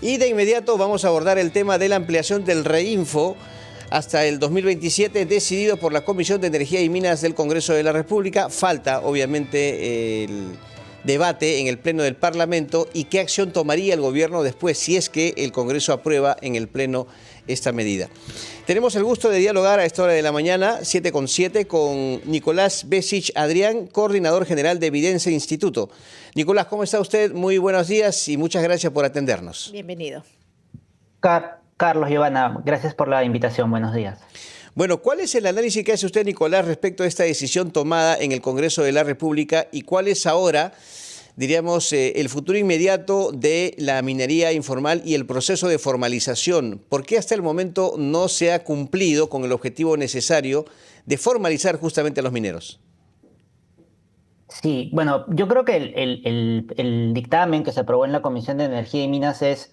Y de inmediato vamos a abordar el tema de la ampliación del Reinfo hasta el 2027, decidido por la Comisión de Energía y Minas del Congreso de la República. Falta, obviamente, el debate en el Pleno del Parlamento y qué acción tomaría el gobierno después si es que el Congreso aprueba en el Pleno esta medida. Tenemos el gusto de dialogar a esta hora de la mañana, 7:07, con Nicolás Besic Adrián, coordinador general de Evidencia Instituto. Nicolás, ¿cómo está usted? Muy buenos días y muchas gracias por atendernos. Bienvenido. Carlos, Giovanna, gracias por la invitación. Buenos días. Bueno, ¿cuál es el análisis que hace usted, Nicolás, respecto a esta decisión tomada en el Congreso de la República y cuál es ahora, diríamos, el futuro inmediato de la minería informal y el proceso de formalización? ¿Por qué hasta el momento no se ha cumplido con el objetivo necesario de formalizar justamente a los mineros? Sí, bueno, yo creo que el dictamen que se aprobó en la Comisión de Energía y Minas es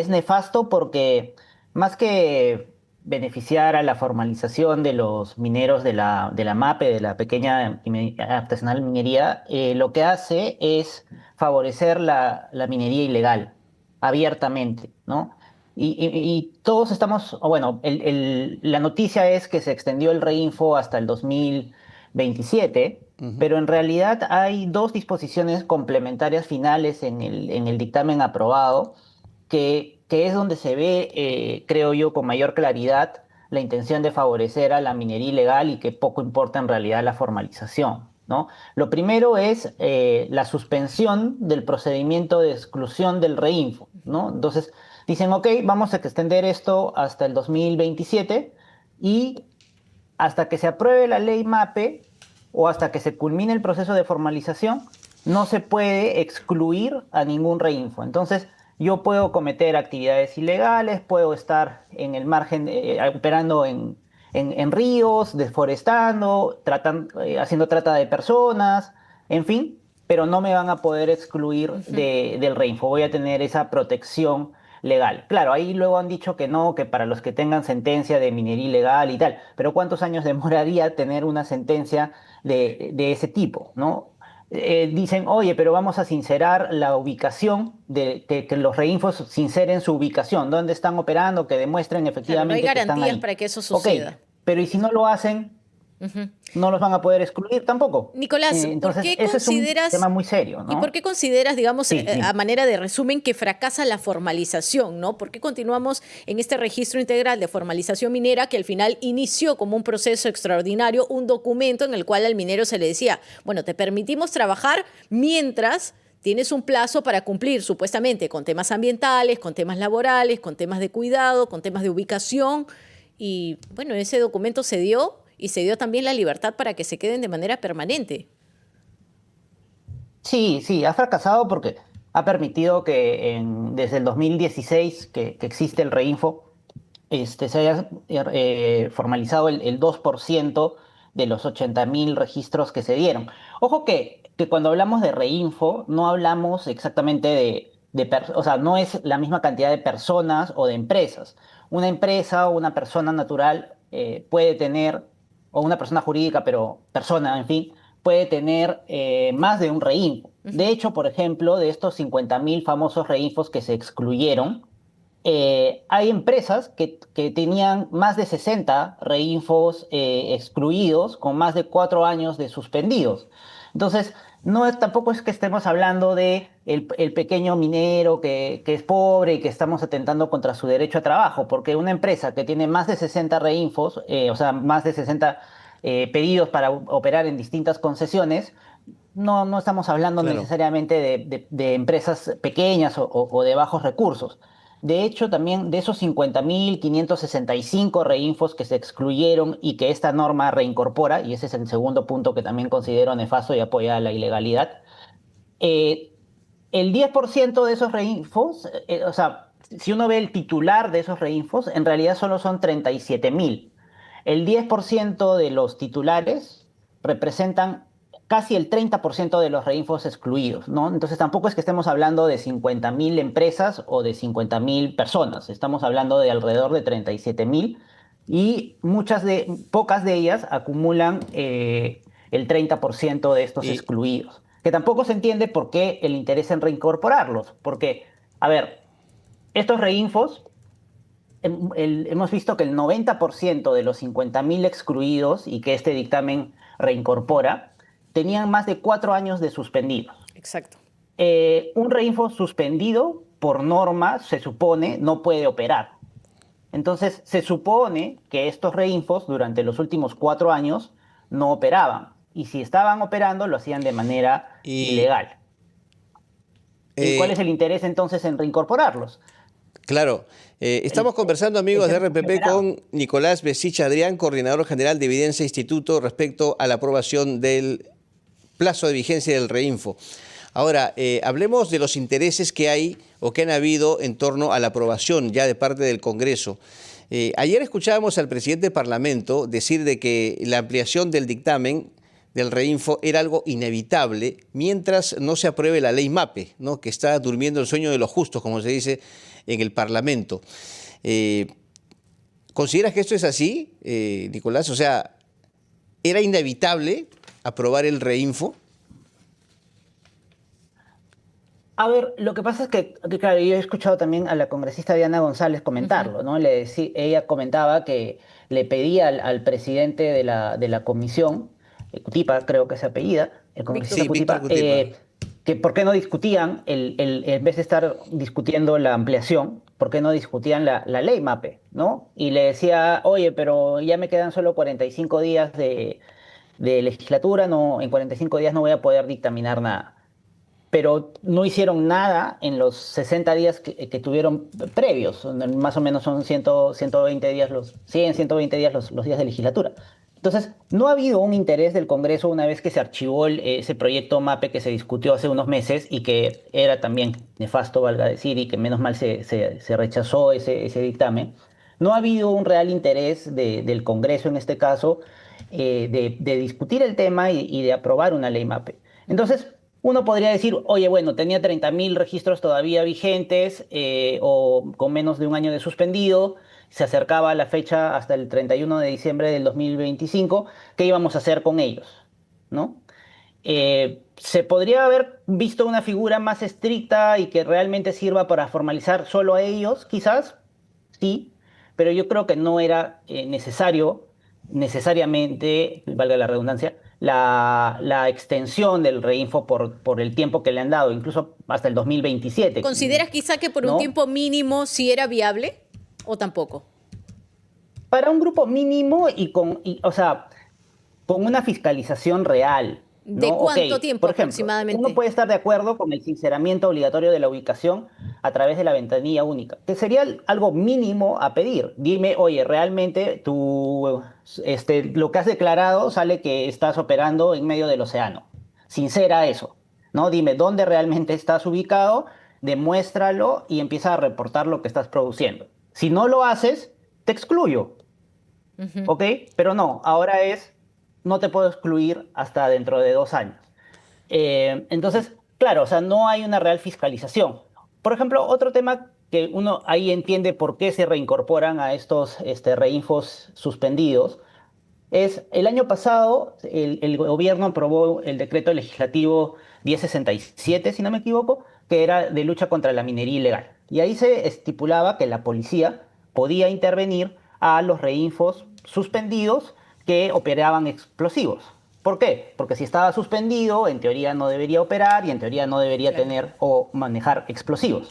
nefasto porque más que beneficiar a la formalización de los mineros de la MAPE, de la pequeña y artesanal minería, lo que hace es favorecer la minería ilegal, abiertamente, ¿no? Y todos estamos, bueno, la noticia es que se extendió el Reinfo hasta el 2027, pero en realidad hay dos disposiciones complementarias finales en el dictamen aprobado, que es donde se ve, creo yo, con mayor claridad la intención de favorecer a la minería ilegal y que poco importa en realidad la formalización, ¿no? Lo primero es la suspensión del procedimiento de exclusión del Reinfo, ¿no? Entonces dicen, ok, vamos a extender esto hasta el 2027 y hasta que se apruebe la ley MAPE o hasta que se culmine el proceso de formalización, no se puede excluir a ningún Reinfo. Entonces, yo puedo cometer actividades ilegales, puedo estar en el margen, operando en ríos, deforestando, haciendo trata de personas, en fin, pero no me van a poder excluir del Reinfo. Voy a tener esa protección legal. Claro, ahí luego han dicho que no, que para los que tengan sentencia de minería ilegal y tal, pero ¿cuántos años demoraría tener una sentencia de ese tipo, ¿no? Dicen, oye, pero vamos a sincerar la ubicación, que los Reinfos sinceren su ubicación, dónde están operando, que demuestren efectivamente que están ahí. Claro, no hay garantías para que eso suceda. Okay, pero ¿y si no lo hacen? No los van a poder excluir tampoco. Nicolás, entonces, ¿por qué ese consideras, es un tema muy serio, ¿no? ¿Y por qué consideras, digamos, Sí. a manera de resumen, que fracasa la formalización, ¿no? ¿Por qué continuamos en este registro integral de formalización minera que al final inició como un proceso extraordinario, un documento en el cual al minero se le decía, bueno, te permitimos trabajar mientras tienes un plazo para cumplir supuestamente con temas ambientales, con temas laborales, con temas de cuidado, con temas de ubicación? Y bueno, ese documento se dio y se dio también la libertad para que se queden de manera permanente. Sí, ha fracasado porque ha permitido que desde el 2016 que existe el Reinfo, se haya formalizado el 2% de los 80.000 registros que se dieron. Ojo que cuando hablamos de Reinfo no hablamos exactamente o sea, no es la misma cantidad de personas o de empresas. Una empresa o una persona natural puede tener, o una persona jurídica, pero persona, en fin, puede tener más de un Reinfo. De hecho, por ejemplo, de estos 50.000 famosos Reinfos que se excluyeron, hay empresas que tenían más de 60 Reinfos excluidos con más de 4 años de suspendidos. Entonces, tampoco es que estemos hablando de el pequeño minero que es pobre y que estamos atentando contra su derecho a trabajo, porque una empresa que tiene más de 60 Reinfos, o sea, más de 60 pedidos para operar en distintas concesiones, no estamos hablando necesariamente de empresas pequeñas o de bajos recursos. De hecho, también de esos 50.565 Reinfos que se excluyeron y que esta norma reincorpora, y ese es el segundo punto que también considero nefasto y apoya la ilegalidad, el 10% de esos Reinfos, o sea, si uno ve el titular de esos Reinfos, en realidad solo son 37.000. El 10% de los titulares representan casi el 30% de los Reinfos excluidos, ¿no? Entonces tampoco es que estemos hablando de 50.000 empresas o de 50.000 personas, estamos hablando de alrededor de 37.000 y pocas de ellas acumulan el 30% de estos excluidos, que tampoco se entiende por qué el interés en reincorporarlos, porque, a ver, estos reinfos, hemos visto que el 90% de los 50.000 excluidos y que este dictamen reincorpora, tenían más de 4 años de suspendidos. Exacto. Un reinfo suspendido, por norma, se supone, no puede operar. Entonces, se supone que estos reinfos durante los últimos 4 años no operaban. Y si estaban operando, lo hacían de manera ilegal. ¿Y cuál es el interés entonces en reincorporarlos? Claro. Estamos conversando, amigos de RPP, con Nicolás Besich Adrián, coordinador general de Evidencia Instituto, respecto a la aprobación del plazo de vigencia del reinfo. Ahora, hablemos de los intereses que hay o que han habido en torno a la aprobación ya de parte del Congreso. Ayer escuchábamos al presidente del Parlamento decir de que la ampliación del dictamen del reinfo era algo inevitable mientras no se apruebe la ley MAPE, ¿no?, que está durmiendo el sueño de los justos, como se dice en el Parlamento. ¿Consideras que esto es así, Nicolás? O sea, ¿era inevitable aprobar el reinfo? A ver, lo que pasa es que, claro, yo he escuchado también a la congresista Diana González comentarlo, ¿no? Ella comentaba que le pedía al presidente de la comisión, Cutipa, creo que es apellida, el congresista Cutipa, que por qué no discutían, en vez de estar discutiendo la ampliación, por qué no discutían la ley MAPE, ¿no? Y le decía, oye, pero ya me quedan solo 45 días de legislatura, no, en 45 días no voy a poder dictaminar nada. Pero no hicieron nada en los 60 días que tuvieron previos. Más o menos son 120 días los 120 días los días de legislatura. Entonces, no ha habido un interés del Congreso una vez que se archivó ese proyecto MAPE que se discutió hace unos meses y que era también nefasto, valga decir, y que menos mal se rechazó ese dictamen. No ha habido un real interés del Congreso en este caso de discutir el tema y de aprobar una ley MAPE. Entonces, uno podría decir, oye, bueno, tenía 30.000 registros todavía vigentes o con menos de un año de suspendido, se acercaba la fecha hasta el 31 de diciembre del 2025, ¿qué íbamos a hacer con ellos? ¿No? ¿Se podría haber visto una figura más estricta y que realmente sirva para formalizar solo a ellos? Quizás, sí, pero yo creo que no era necesariamente, valga la redundancia, la extensión del reinfo por el tiempo que le han dado, incluso hasta el 2027. ¿Consideras quizá que por un tiempo mínimo sí era viable o tampoco? Para un grupo mínimo o sea, con una fiscalización real. ¿De cuánto tiempo por ejemplo, aproximadamente? Uno puede estar de acuerdo con el sinceramiento obligatorio de la ubicación a través de la ventanilla única, que sería algo mínimo a pedir. Dime, oye, realmente lo que has declarado sale que estás operando en medio del océano. Sincera eso, ¿no? Dime dónde realmente estás ubicado, demuéstralo y empieza a reportar lo que estás produciendo. Si no lo haces, te excluyo. ¿Ok? Pero no, ahora no te puedo excluir hasta dentro de 2 años. Entonces, claro, o sea, no hay una real fiscalización. Por ejemplo, otro tema que uno ahí entiende por qué se reincorporan a estos reinfos suspendidos es, el año pasado el gobierno aprobó el decreto legislativo 1067, si no me equivoco, que era de lucha contra la minería ilegal. Y ahí se estipulaba que la policía podía intervenir a los reinfos suspendidos que operaban explosivos. ¿Por qué? Porque si estaba suspendido, en teoría no debería operar y en teoría no debería tener o manejar explosivos.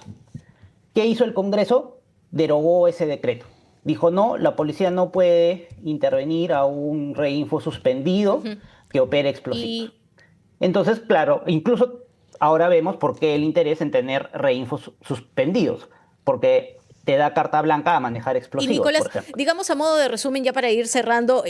¿Qué hizo el Congreso? Derogó ese decreto. Dijo, no, la policía no puede intervenir a un reinfo suspendido que opere explosivos. Entonces, claro, incluso ahora vemos por qué el interés en tener reinfos suspendidos. Porque te da carta blanca a manejar explosivos. Y Nicolás, por ejemplo, digamos a modo de resumen, ya para ir cerrando,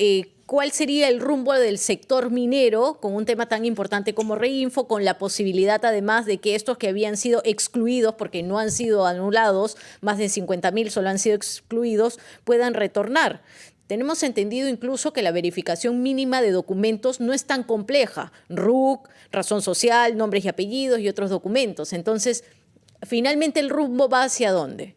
¿cuál sería el rumbo del sector minero con un tema tan importante como Reinfo, con la posibilidad además de que estos que habían sido excluidos, porque no han sido anulados, más de 50.000 solo han sido excluidos, puedan retornar? Tenemos entendido incluso que la verificación mínima de documentos no es tan compleja. RUC, razón social, nombres y apellidos y otros documentos. Entonces, finalmente el rumbo va hacia ¿dónde?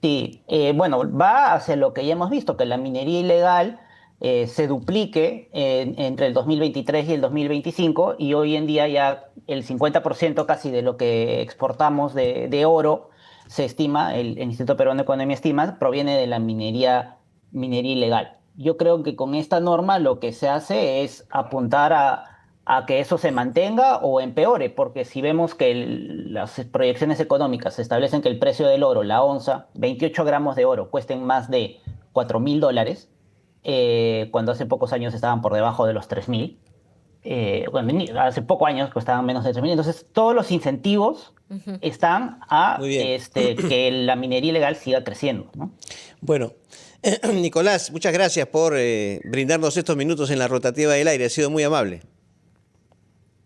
Sí, bueno, va hacia lo que ya hemos visto, que la minería ilegal se duplique entre el 2023 y el 2025, y hoy en día ya el 50% casi de lo que exportamos de oro se estima, el Instituto Peruano de Economía estima, proviene de la minería ilegal. Yo creo que con esta norma lo que se hace es apuntar a que eso se mantenga o empeore, porque si vemos que las proyecciones económicas establecen que el precio del oro, la onza, 28 gramos de oro, cuesten más de $4.000, cuando hace pocos años estaban por debajo de los 3.000. Bueno, hace pocos años costaban menos de 3.000. Entonces, todos los incentivos están a Muy bien. que la minería ilegal siga creciendo, ¿no? Bueno, Nicolás, muchas gracias por brindarnos estos minutos en la rotativa del aire. Ha sido muy amable.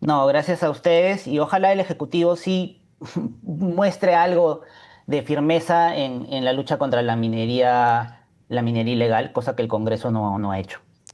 No, gracias a ustedes, y ojalá el Ejecutivo sí muestre algo de firmeza en la lucha contra la minería ilegal, cosa que el Congreso no ha hecho.